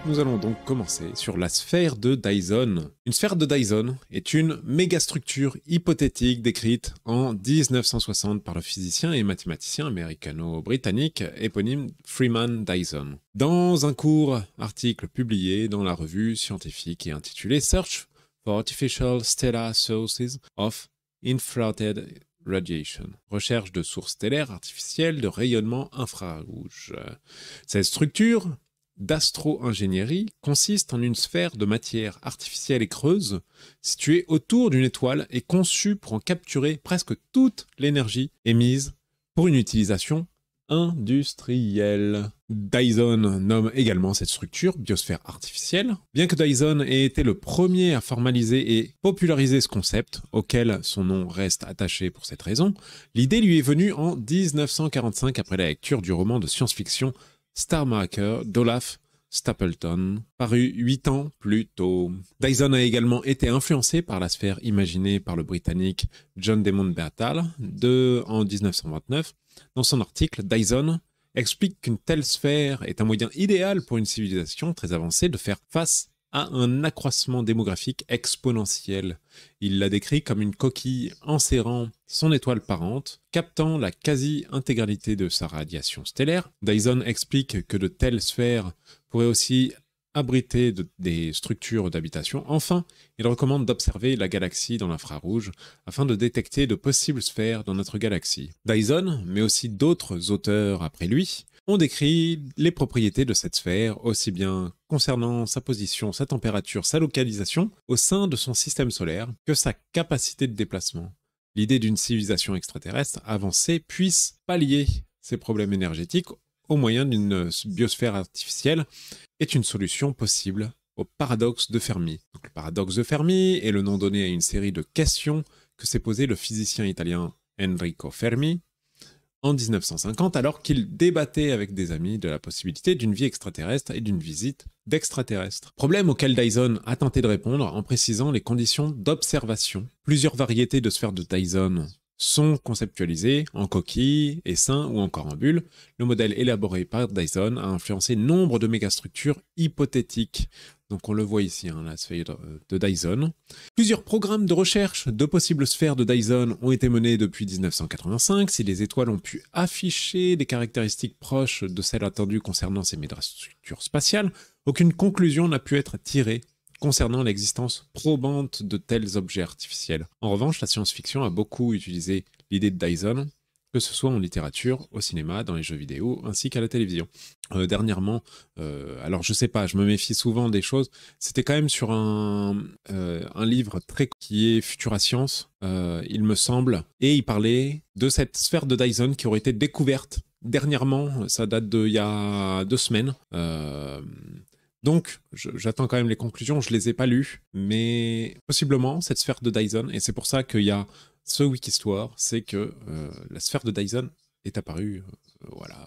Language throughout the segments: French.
Nous allons donc commencer sur la sphère de Dyson. Une sphère de Dyson est une mégastructure hypothétique décrite en 1960 par le physicien et mathématicien américano-britannique éponyme Freeman Dyson. Dans un court article publié dans la revue scientifique et intitulé Search for Artificial Stellar Sources of Infrared Radiation, recherche de sources stellaires artificielles de rayonnement infrarouge. Cette structure d'astro-ingénierie consiste en une sphère de matière artificielle et creuse située autour d'une étoile et conçue pour en capturer presque toute l'énergie émise pour une utilisation industrielle. Dyson nomme également cette structure biosphère artificielle. Bien que Dyson ait été le premier à formaliser et populariser ce concept, auquel son nom reste attaché pour cette raison, l'idée lui est venue en 1945 après la lecture du roman de science-fiction Starmaker d'Olaf Stapleton, paru 8 ans plus tôt. Dyson a également été influencé par la sphère imaginée par le Britannique John Demon Bertal en 1929. Dans son article, Dyson explique qu'une telle sphère est un moyen idéal pour une civilisation très avancée de faire face à un accroissement démographique exponentiel. Il la décrit comme une coquille enserrant son étoile parente, captant la quasi-intégralité de sa radiation stellaire. Dyson explique que de telles sphères pourraient aussi abriter des structures d'habitation. Enfin, il recommande d'observer la galaxie dans l'infrarouge afin de détecter de possibles sphères dans notre galaxie. Dyson, mais aussi d'autres auteurs après lui, ont décrit les propriétés de cette sphère, aussi bien concernant sa position, sa température, sa localisation au sein de son système solaire, que sa capacité de déplacement. L'idée d'une civilisation extraterrestre avancée puisse pallier ces problèmes énergétiques au moyen d'une biosphère artificielle est une solution possible au paradoxe de Fermi. Donc, le paradoxe de Fermi est le nom donné à une série de questions que s'est posé le physicien italien Enrico Fermi en 1950, alors qu'il débattait avec des amis de la possibilité d'une vie extraterrestre et d'une visite d'extraterrestres. Problème auquel Dyson a tenté de répondre en précisant les conditions d'observation. Plusieurs variétés de sphères de Dyson sont conceptualisées en coquilles, essaims ou encore en bulles. Le modèle élaboré par Dyson a influencé nombre de mégastructures hypothétiques. Donc on le voit ici, la sphère de Dyson. Plusieurs programmes de recherche de possibles sphères de Dyson ont été menés depuis 1985. Si les étoiles ont pu afficher des caractéristiques proches de celles attendues concernant ces mégastructures spatiales, aucune conclusion n'a pu être tirée concernant l'existence probante de tels objets artificiels. En revanche, la science-fiction a beaucoup utilisé l'idée de Dyson, que ce soit en littérature, au cinéma, dans les jeux vidéo, ainsi qu'à la télévision. Dernièrement, alors je sais pas, je me méfie souvent des choses, c'était quand même sur un livre qui est Futura Science, il me semble, et il parlait de cette sphère de Dyson qui aurait été découverte dernièrement, ça date d'il y a 2 semaines, donc, j'attends quand même les conclusions, je les ai pas lues, mais possiblement cette sphère de Dyson, et c'est pour ça qu'il y a ce Wikistoire, c'est que la sphère de Dyson est apparue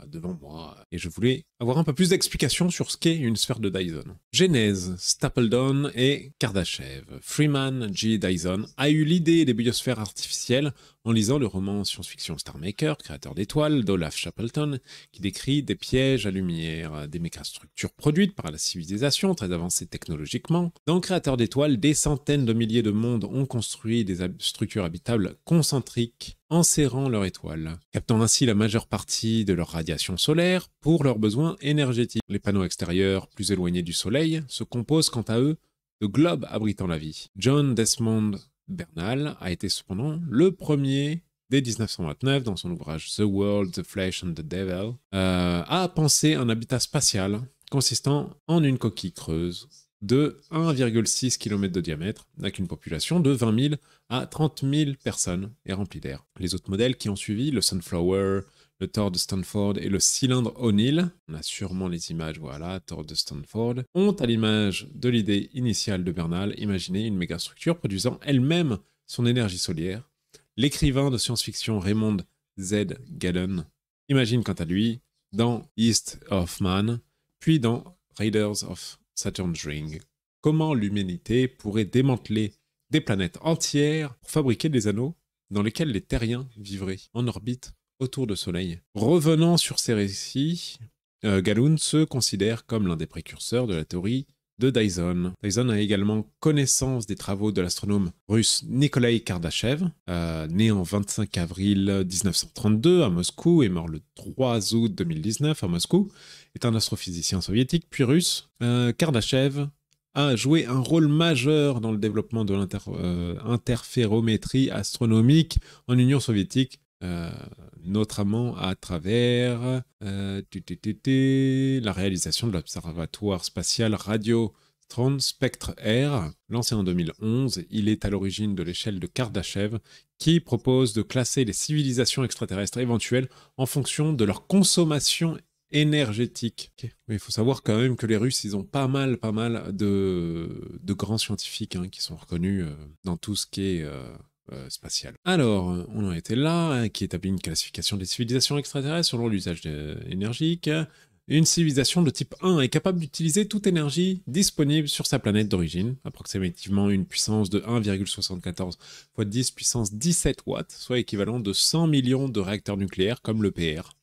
devant moi, et je voulais avoir un peu plus d'explications sur ce qu'est une sphère de Dyson. Genèse, Stapledon et Kardashev. Freeman G. Dyson a eu l'idée des biosphères artificielles en lisant le roman science-fiction Starmaker, créateur d'étoiles, d'Olaf Stapleton, qui décrit des pièges à lumière, des mégastructures produites par la civilisation, très avancées technologiquement. Dans Créateur d'étoiles, des centaines de milliers de mondes ont construit des structures habitables concentriques, enserrant leur étoile, captant ainsi la majeure partie de leur radiation solaire pour leurs besoins énergétiques. Les panneaux extérieurs, plus éloignés du Soleil, se composent quant à eux de globes abritant la vie. John Desmond Bernal a été cependant le premier, dès 1929, dans son ouvrage The World, the Flesh and the Devil, à penser un habitat spatial consistant en une coquille creuse de 1,6 km de diamètre, avec une population de 20 000 à 30 000 personnes et remplie d'air. Les autres modèles qui ont suivi, le Sunflower, le Thor de Stanford et le cylindre O'Neill, on a sûrement les images, voilà, Thor de Stanford, ont, à l'image de l'idée initiale de Bernal, imaginé une mégastructure produisant elle-même son énergie solaire. L'écrivain de science-fiction Raymond Z. Gallen imagine quant à lui, dans East of Man, puis dans Raiders of Saturn's Ring, comment l'humanité pourrait démanteler des planètes entières pour fabriquer des anneaux dans lesquels les terriens vivraient en orbite autour du Soleil. Revenant sur ces récits, Galoun se considère comme l'un des précurseurs de la théorie de Dyson. Dyson a également connaissance des travaux de l'astronome russe Nikolai Kardashev, né en 25 avril 1932 à Moscou et mort le 3 août 2019 à Moscou, est un astrophysicien soviétique puis russe. Kardashev a joué un rôle majeur dans le développement de l'interférométrie astronomique en Union soviétique, notamment à travers la réalisation de l'observatoire spatial Radiotron Spectre R, lancé en 2011. Il est à l'origine de l'échelle de Kardashev, qui propose de classer les civilisations extraterrestres éventuelles en fonction de leur consommation énergétique. Okay. Mais il faut savoir quand même que les Russes, ils ont pas mal de grands scientifiques qui sont reconnus dans tout ce qui est spatial. Alors, on en était là, qui établit une classification des civilisations extraterrestres selon l'usage énergique. Une civilisation de type 1 est capable d'utiliser toute énergie disponible sur sa planète d'origine, approximativement une puissance de 1,74 x 10 puissance 17 watts, soit équivalent de 100 millions de réacteurs nucléaires comme l'EPR.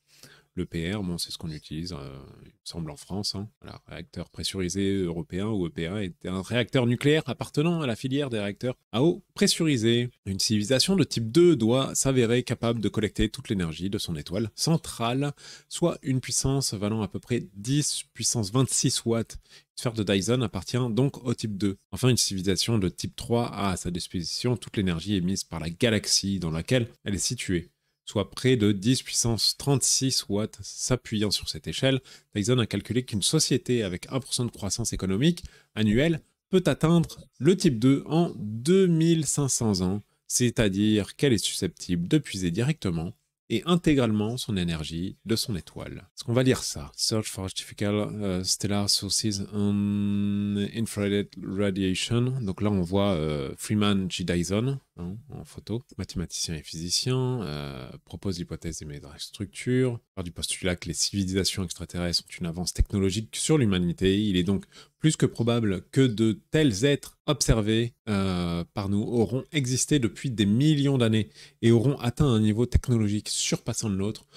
L'EPR, bon, c'est ce qu'on utilise, il me semble, en France. Voilà, réacteur pressurisé européen ou EPR est un réacteur nucléaire appartenant à la filière des réacteurs à eau pressurisée. Une civilisation de type 2 doit s'avérer capable de collecter toute l'énergie de son étoile centrale, soit une puissance valant à peu près 10 puissance 26 watts. Une sphère de Dyson appartient donc au type 2. Enfin, une civilisation de type 3 a à sa disposition toute l'énergie émise par la galaxie dans laquelle elle est située, soit près de 10 puissance 36 watts. S'appuyant sur cette échelle, Dyson a calculé qu'une société avec 1% de croissance économique annuelle peut atteindre le type 2 en 2500 ans, c'est-à-dire qu'elle est susceptible de puiser directement et intégralement son énergie de son étoile. Est-ce qu'on va lire ça? Search for artificial stellar sources on infrared radiation. Donc là, on voit Freeman G. Dyson en photo, mathématicien et physicien, propose l'hypothèse des mégastructures, part du postulat que les civilisations extraterrestres ont une avance technologique sur l'humanité. Il est donc plus que probable que de tels êtres observés par nous auront existé depuis des millions d'années et auront atteint un niveau technologique surpassant le nôtre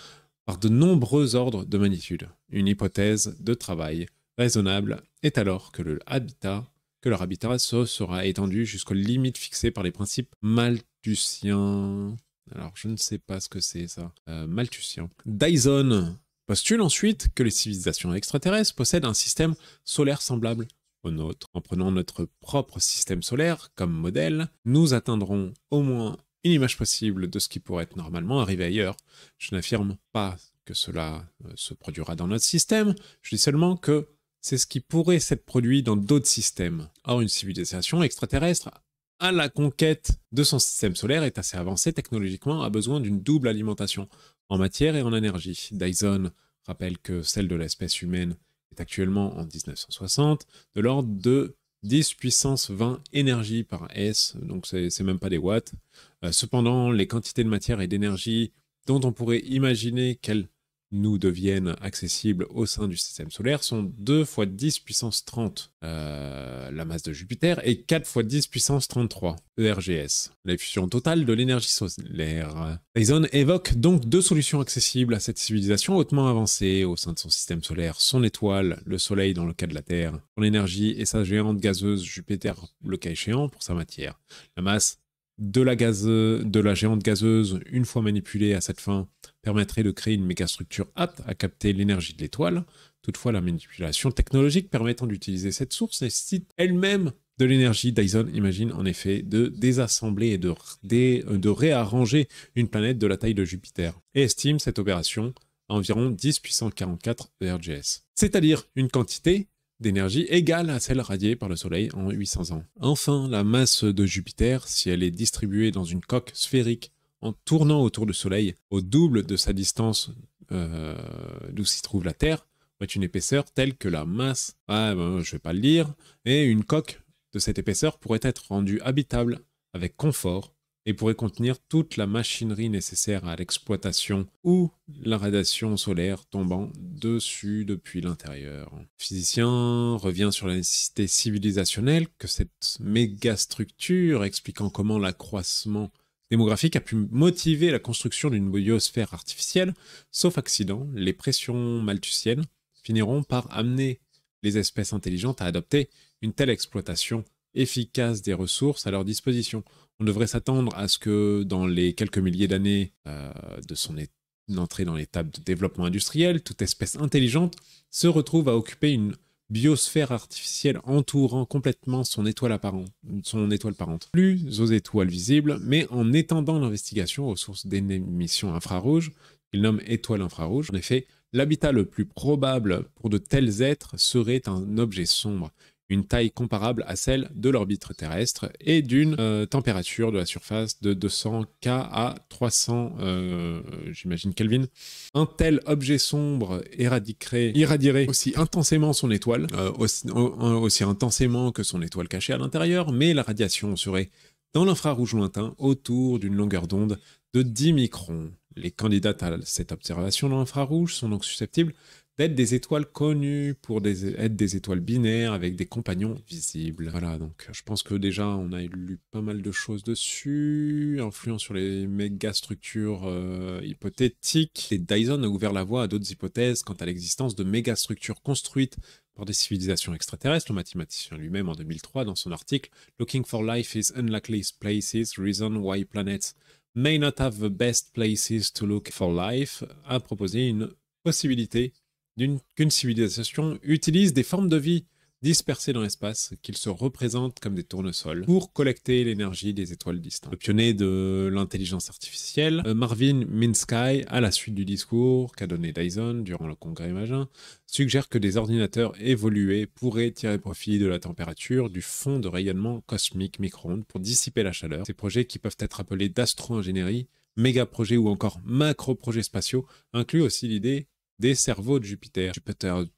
par de nombreux ordres de magnitude. Une hypothèse de travail raisonnable est alors que leur habitat se sera étendu jusqu'aux limites fixées par les principes malthusiens. Alors, je ne sais pas ce que c'est ça. Malthusien. Dyson postule ensuite que les civilisations extraterrestres possèdent un système solaire semblable au nôtre. En prenant notre propre système solaire comme modèle, nous atteindrons au moins une image possible de ce qui pourrait normalement arriver ailleurs. Je n'affirme pas que cela se produira dans notre système, je dis seulement que c'est ce qui pourrait s'être produit dans d'autres systèmes. Or, une civilisation extraterrestre à la conquête de son système solaire est assez avancée technologiquement, a besoin d'une double alimentation en matière et en énergie. Dyson rappelle que celle de l'espèce humaine est actuellement en 1960 de l'ordre de 10 puissance 20 énergie par S, donc c'est même pas des watts. Cependant, les quantités de matière et d'énergie dont on pourrait imaginer qu'elles nous deviennent accessibles au sein du système solaire sont 2 fois 10 puissance 30 la masse de Jupiter et 4 fois 10 puissance 33 ERGS, la fusion totale de l'énergie solaire. Dyson évoque donc deux solutions accessibles à cette civilisation hautement avancée au sein de son système solaire: son étoile, le Soleil dans le cas de la Terre, son énergie et sa géante gazeuse Jupiter le cas échéant pour sa matière. La masse de la géante gazeuse, une fois manipulée à cette fin, permettrait de créer une mégastructure apte à capter l'énergie de l'étoile. Toutefois, la manipulation technologique permettant d'utiliser cette source nécessite elle-même de l'énergie. Dyson imagine en effet de désassembler et de réarranger une planète de la taille de Jupiter et estime cette opération à environ 10 puissance 44 ERGS, c'est-à-dire une quantité d'énergie égale à celle radiée par le Soleil en 800 ans. Enfin, la masse de Jupiter, si elle est distribuée dans une coque sphérique en tournant autour du Soleil au double de sa distance d'où s'y trouve la Terre, aurait une épaisseur telle que la masse, je ne vais pas le lire, et une coque de cette épaisseur pourrait être rendue habitable avec confort et pourrait contenir toute la machinerie nécessaire à l'exploitation ou la radiation solaire tombant dessus depuis l'intérieur. Le physicien revient sur la nécessité civilisationnelle que cette mégastructure, expliquant comment l'accroissement démographique a pu motiver la construction d'une biosphère artificielle, sauf accident, les pressions malthusiennes finiront par amener les espèces intelligentes à adopter une telle exploitation efficace des ressources à leur disposition. On devrait s'attendre à ce que dans les quelques milliers d'années de son entrée dans l'étape de développement industriel, toute espèce intelligente se retrouve à occuper une biosphère artificielle entourant complètement son étoile parente. Plus aux étoiles visibles, mais en étendant l'investigation aux sources d'émissions infrarouges, qu'il nomme étoiles infrarouges. En effet, l'habitat le plus probable pour de tels êtres serait un objet sombre, une taille comparable à celle de l'orbite terrestre et d'une température de la surface de 200 K à 300, j'imagine Kelvin. Un tel objet sombre irradierait aussi intensément son étoile, aussi intensément que son étoile cachée à l'intérieur, mais la radiation serait dans l'infrarouge lointain autour d'une longueur d'onde de 10 microns. Les candidats à cette observation dans l'infrarouge sont donc susceptibles d'être des étoiles connues pour être des étoiles binaires avec des compagnons visibles. Voilà, donc je pense que déjà on a lu pas mal de choses dessus, influant sur les mégastructures hypothétiques. Et Dyson a ouvert la voie à d'autres hypothèses quant à l'existence de mégastructures construites par des civilisations extraterrestres. Le mathématicien lui-même en 2003 dans son article « Looking for life is unlikely places, reason why planets may not have the best places to look for life » a proposé une possibilité qu'une civilisation utilise des formes de vie dispersées dans l'espace, qu'ils se représentent comme des tournesols, pour collecter l'énergie des étoiles distantes. Le pionnier de l'intelligence artificielle, Marvin Minsky, à la suite du discours qu'a donné Dyson durant le congrès Imagin, suggère que des ordinateurs évolués pourraient tirer profit de la température du fond de rayonnement cosmique micro-ondes pour dissiper la chaleur. Ces projets, qui peuvent être appelés d'astro-ingénierie, méga-projets ou encore macro-projets spatiaux, incluent aussi l'idée des cerveaux de Jupiter's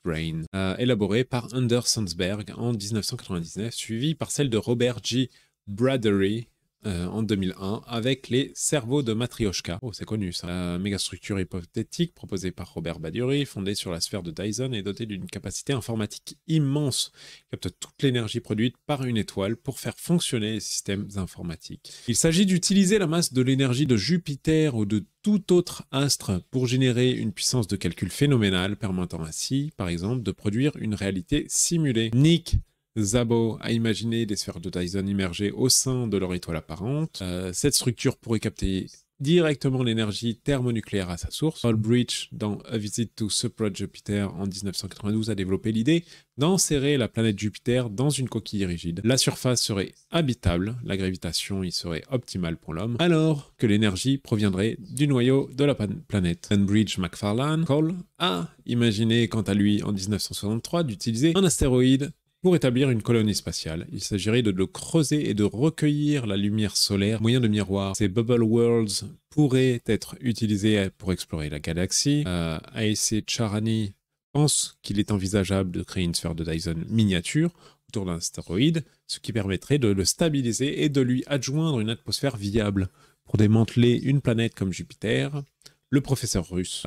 Brain, élaboré par Anders Sandberg en 1999, suivi par celle de Robert G. Bradbury en 2001, avec les cerveaux de Matryoshka. Oh, c'est connu ça. La mégastructure hypothétique proposée par Robert Bradbury, fondée sur la sphère de Dyson, est dotée d'une capacité informatique immense, capte toute l'énergie produite par une étoile pour faire fonctionner les systèmes informatiques. Il s'agit d'utiliser la masse de l'énergie de Jupiter ou de tout autre astre pour générer une puissance de calcul phénoménale, permettant ainsi, par exemple, de produire une réalité simulée. Nick Szabo a imaginé des sphères de Dyson immergées au sein de leur étoile apparente. Cette structure pourrait capter directement l'énergie thermonucléaire à sa source. Paul Bridge, dans A Visit to Supra-Jupiter en 1992, a développé l'idée d'enserrer la planète Jupiter dans une coquille rigide. La surface serait habitable, la gravitation y serait optimale pour l'homme, alors que l'énergie proviendrait du noyau de la planète. Bridge McFarlane Cole a imaginé, quant à lui, en 1963, d'utiliser un astéroïde pour établir une colonie spatiale. Il s'agirait de le creuser et de recueillir la lumière solaire, moyen de miroir. Ces bubble worlds pourraient être utilisés pour explorer la galaxie. A.C. Charani pense qu'il est envisageable de créer une sphère de Dyson miniature autour d'un astéroïde, ce qui permettrait de le stabiliser et de lui adjoindre une atmosphère viable pour démanteler une planète comme Jupiter. Le professeur russe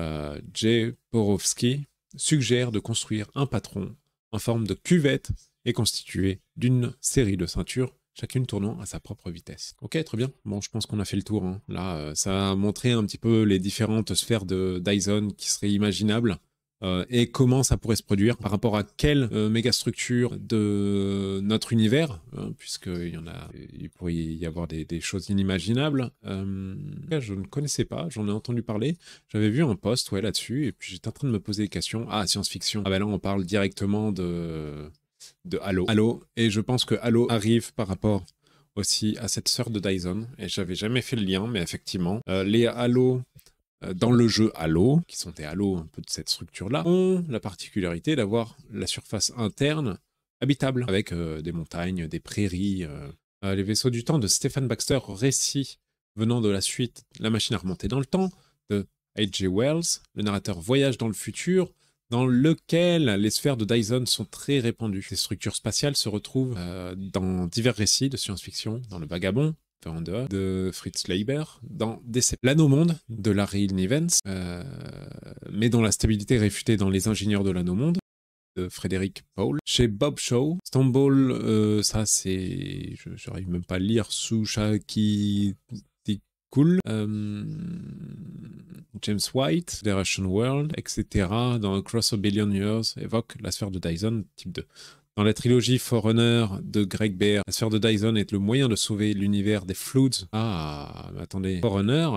Jay Porovsky suggère de construire un patron en forme de cuvette est constitué d'une série de ceintures, chacune tournant à sa propre vitesse. Ok, très bien. Bon, je pense qu'on a fait le tour. Hein. Là, ça a montré un petit peu les différentes sphères de Dyson qui seraient imaginables et comment ça pourrait se produire par rapport à quelle mégastructure de notre univers, il pourrait y avoir des choses inimaginables. Je ne connaissais pas, j'en ai entendu parler. J'avais vu un post là-dessus et puis j'étais en train de me poser des questions. Ah, science-fiction. Ah ben là, on parle directement de Halo. Halo, et je pense que Halo arrive par rapport aussi à cette sœur de Dyson, et j'avais jamais fait le lien, mais effectivement, les Halo dans le jeu Halo, qui sont des Halo un peu de cette structure-là, ont la particularité d'avoir la surface interne habitable, avec des montagnes, des prairies. Les vaisseaux du temps de Stephen Baxter, récit venant de la suite La machine à remonter dans le temps, de H.G. Wells. Le narrateur voyage dans le futur, dans lequel les sphères de Dyson sont très répandues. Ces structures spatiales se retrouvent dans divers récits de science-fiction, dans Le Vagabond de Fritz Leiber, dans l'Anomonde de Larry Nivens, mais dont la stabilité est réfutée dans Les Ingénieurs de l'Anomonde de Frédéric Paul. Chez Bob Shaw, Stumble, ça c'est... j'arrive même pas à le lire, Sushaki... Cool. James White, The Russian World, etc. dans Across a Billion Years évoque la sphère de Dyson type 2. Dans la trilogie Forerunner de Greg Bear, la sphère de Dyson est le moyen de sauver l'univers des Floods. Ah, mais attendez, Forerunner,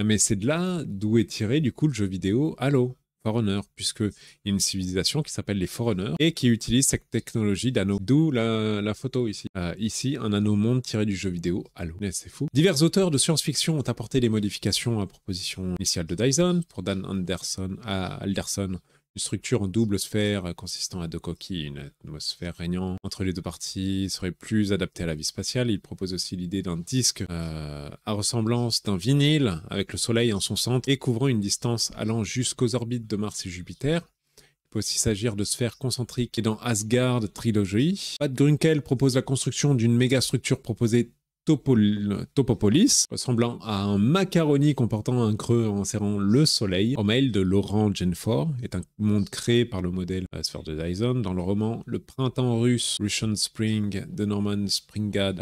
mais c'est de là d'où est tiré du coup le jeu vidéo Halo. Forerunner, puisqu'il y a une civilisation qui s'appelle les Forerunners et qui utilise cette technologie d'anneau. D'où la photo ici. Ici, un anneau monde tiré du jeu vidéo Halo. C'est fou. Divers auteurs de science-fiction ont apporté des modifications à la proposition initiale de Dyson. Pour Dan Alderson, une structure en double sphère consistant à deux coquilles, une atmosphère régnant entre les deux parties serait plus adaptée à la vie spatiale. Il propose aussi l'idée d'un disque à ressemblance d'un vinyle avec le Soleil en son centre et couvrant une distance allant jusqu'aux orbites de Mars et Jupiter. Il peut aussi s'agir de sphères concentriques et dans Asgard Trilogy. Pat Grunkel propose la construction d'une mégastructure proposée Topopolis, ressemblant à un macaroni comportant un creux enserrant le soleil. Au mail de Laurent Genfort est un monde créé par le modèle sphère de Dyson. Dans le roman Le Printemps russe, Russian Spring de Norman Springad,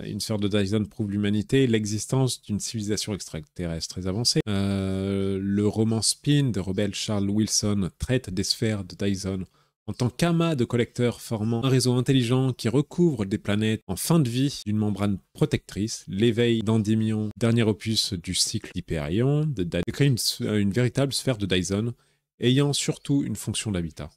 une sphère de Dyson prouve l'humanité et l'existence d'une civilisation extraterrestre très avancée. Le roman Spin de Rebel Charles Wilson traite des sphères de Dyson en tant qu'amas de collecteurs formant un réseau intelligent qui recouvre des planètes en fin de vie d'une membrane protectrice, l'éveil d'Endymion, dernier opus du cycle d'Hyperion, crée une véritable sphère de Dyson, ayant surtout une fonction d'habitat.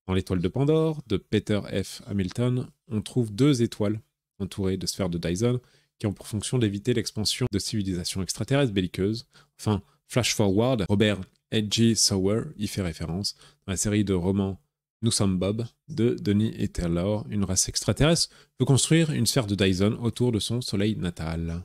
Dans l'étoile de Pandore, de Peter F. Hamilton, on trouve 2 étoiles entourées de sphères de Dyson qui ont pour fonction d'éviter l'expansion de civilisations extraterrestres belliqueuses. Enfin, Flash Forward, Robert H.G. Sauer y fait référence dans la série de romans Nous sommes Bob de Denis et Taylor. Une race extraterrestre peut construire une sphère de Dyson autour de son soleil natal.